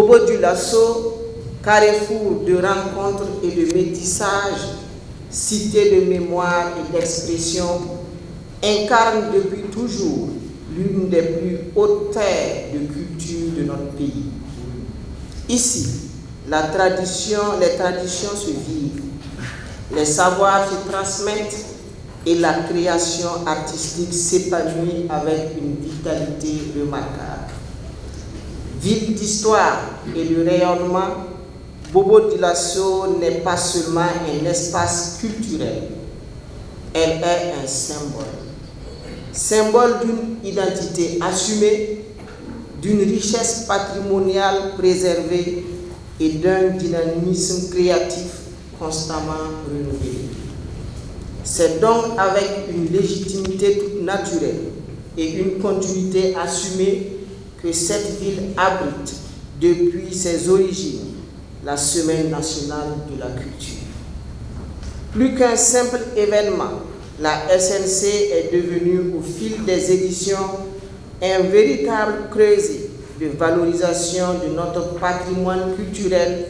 Bobo Dioulasso, carrefour de rencontres et de métissage, cité de mémoire et d'expression, incarne depuis toujours l'une des plus hautes terres de culture de notre pays. Ici, les traditions se vivent, les savoirs se transmettent et la création artistique s'épanouit avec une vitalité remarquable. Ville d'histoire et de rayonnement, Bobo Dioulasso n'est pas seulement un espace culturel, elle est un symbole d'une identité assumée, d'une richesse patrimoniale préservée et d'un dynamisme créatif constamment renouvelé. C'est donc avec une légitimité toute naturelle et une continuité assumée que cette ville abrite depuis ses origines la Semaine nationale de la culture. Plus qu'un simple événement, la SNC est devenue au fil des éditions un véritable creuset de valorisation de notre patrimoine culturel,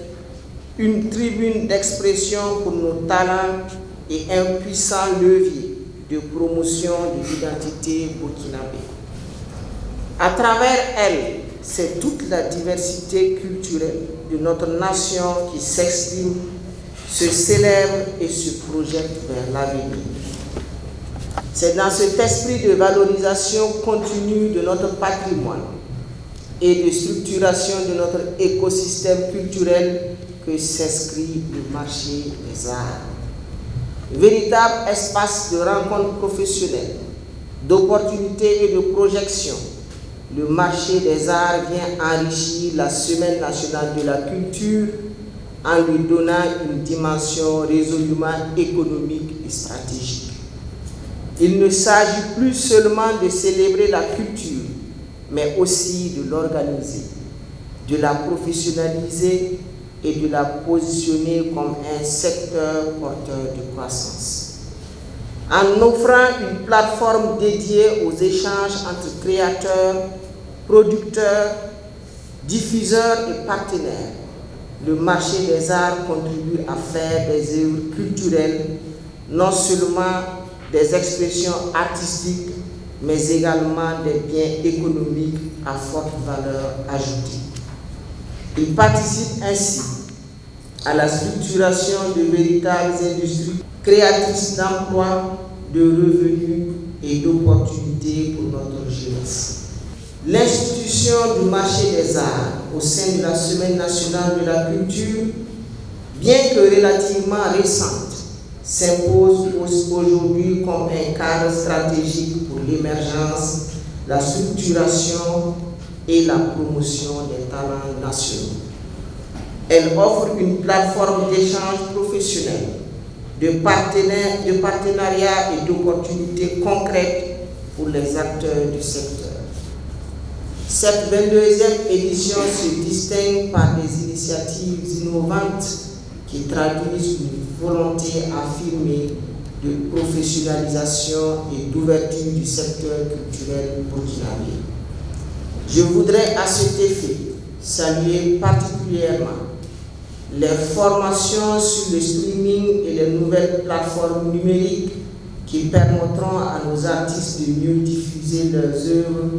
une tribune d'expression pour nos talents et un puissant levier de promotion de l'identité burkinabé. À travers elle, c'est toute la diversité culturelle de notre nation qui s'exprime, se célèbre et se projette vers l'avenir. C'est dans cet esprit de valorisation continue de notre patrimoine et de structuration de notre écosystème culturel que s'inscrit le marché des arts. Véritable espace de rencontre professionnelle, d'opportunités et de projection, le marché des arts vient enrichir la Semaine nationale de la culture en lui donnant une dimension résolument économique et stratégique. Il ne s'agit plus seulement de célébrer la culture, mais aussi de l'organiser, de la professionnaliser et de la positionner comme un secteur porteur de croissance. En offrant une plateforme dédiée aux échanges entre créateurs, producteurs, diffuseurs et partenaires, le marché des arts contribue à faire des œuvres culturelles, non seulement des expressions artistiques, mais également des biens économiques à forte valeur ajoutée. Il participe ainsi à la structuration de véritables industries créatrices d'emplois, de revenus et d'opportunités pour notre jeunesse. L'institution du marché des arts au sein de la Semaine nationale de la culture, bien que relativement récente, s'impose aujourd'hui comme un cadre stratégique pour l'émergence, la structuration et la promotion des talents nationaux. Elle offre une plateforme d'échange professionnel, de partenariat et d'opportunités concrètes pour les acteurs du secteur. Cette 22e édition se distingue par des initiatives innovantes qui traduisent une volonté affirmée de professionnalisation et d'ouverture du secteur culturel burkinabé. Je voudrais à cet effet saluer particulièrement les formations sur le streaming et les nouvelles plateformes numériques qui permettront à nos artistes de mieux diffuser leurs œuvres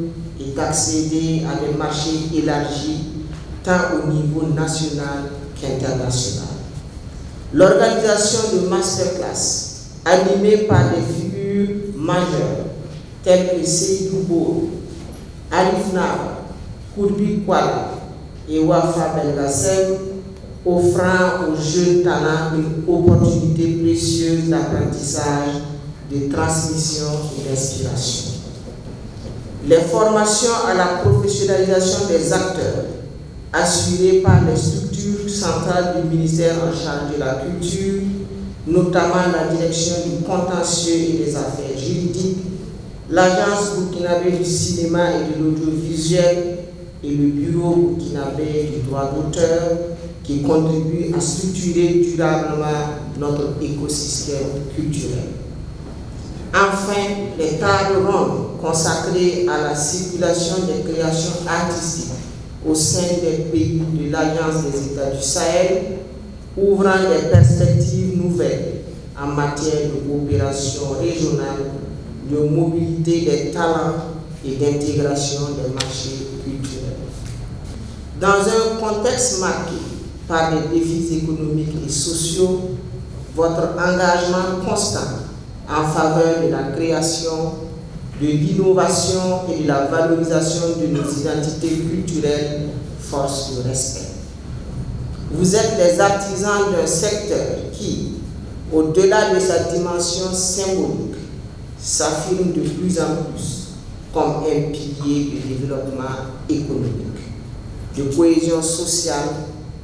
et d'accéder à des marchés élargis tant au niveau national qu'international. L'organisation de masterclass animée par des figures majeures telles que Seydou Bourg, Arif Nava, Kourbi Kwala et Wafa Belgassem, offrant aux jeunes talents une opportunité précieuse d'apprentissage, de transmission et d'inspiration. Les formations à la professionnalisation des acteurs, assurées par les structures centrales du ministère en charge de la culture, notamment la direction du contentieux et des affaires juridiques, l'Agence burkinabé du cinéma et de l'audiovisuel et le Bureau burkinabé du droit d'auteur, qui contribuent à structurer durablement notre écosystème culturel. Enfin, les tables rondes consacrées à la circulation des créations artistiques au sein des pays de l'Alliance des États du Sahel, ouvrant des perspectives nouvelles en matière de coopération régionale, de mobilité des talents et d'intégration des marchés culturels. Dans un contexte marqué par des défis économiques et sociaux, votre engagement constant en faveur de la création, de l'innovation et de la valorisation de nos identités culturelles force le respect. Vous êtes les artisans d'un secteur qui, au-delà de sa dimension symbolique, s'affirme de plus en plus comme un pilier de développement économique, de cohésion sociale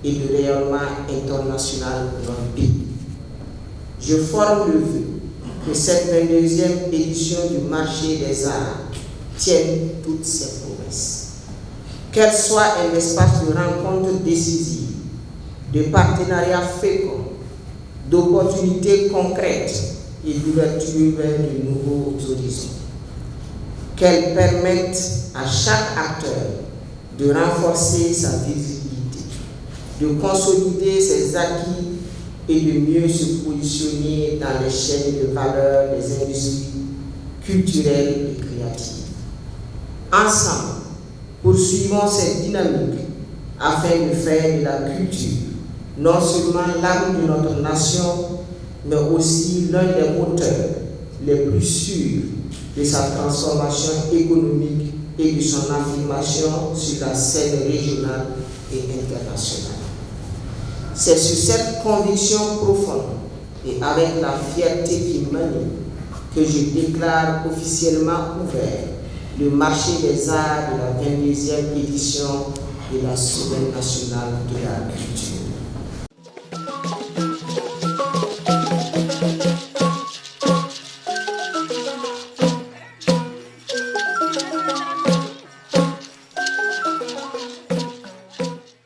et de rayonnement international de notre pays. Je forme le vœu que cette 22e édition du marché des arts tienne toutes ses promesses. Qu'elle soit un espace de rencontre décisive, de partenariats féconds, d'opportunités concrètes et d'ouverture vers de nouveaux horizons. Qu'elle permette à chaque acteur de renforcer sa visibilité, de consolider ses acquis et de mieux se positionner dans les chaînes de valeur des industries culturelles et créatives. Ensemble, poursuivons cette dynamique afin de faire de la culture non seulement l'âme de notre nation, mais aussi l'un des moteurs les plus sûrs de sa transformation économique et de son affirmation sur la scène régionale et internationale. C'est sur cette conviction profonde et avec la fierté qui m'anime que je déclare officiellement ouvert le marché des arts de la 22e édition de la Semaine nationale de la culture.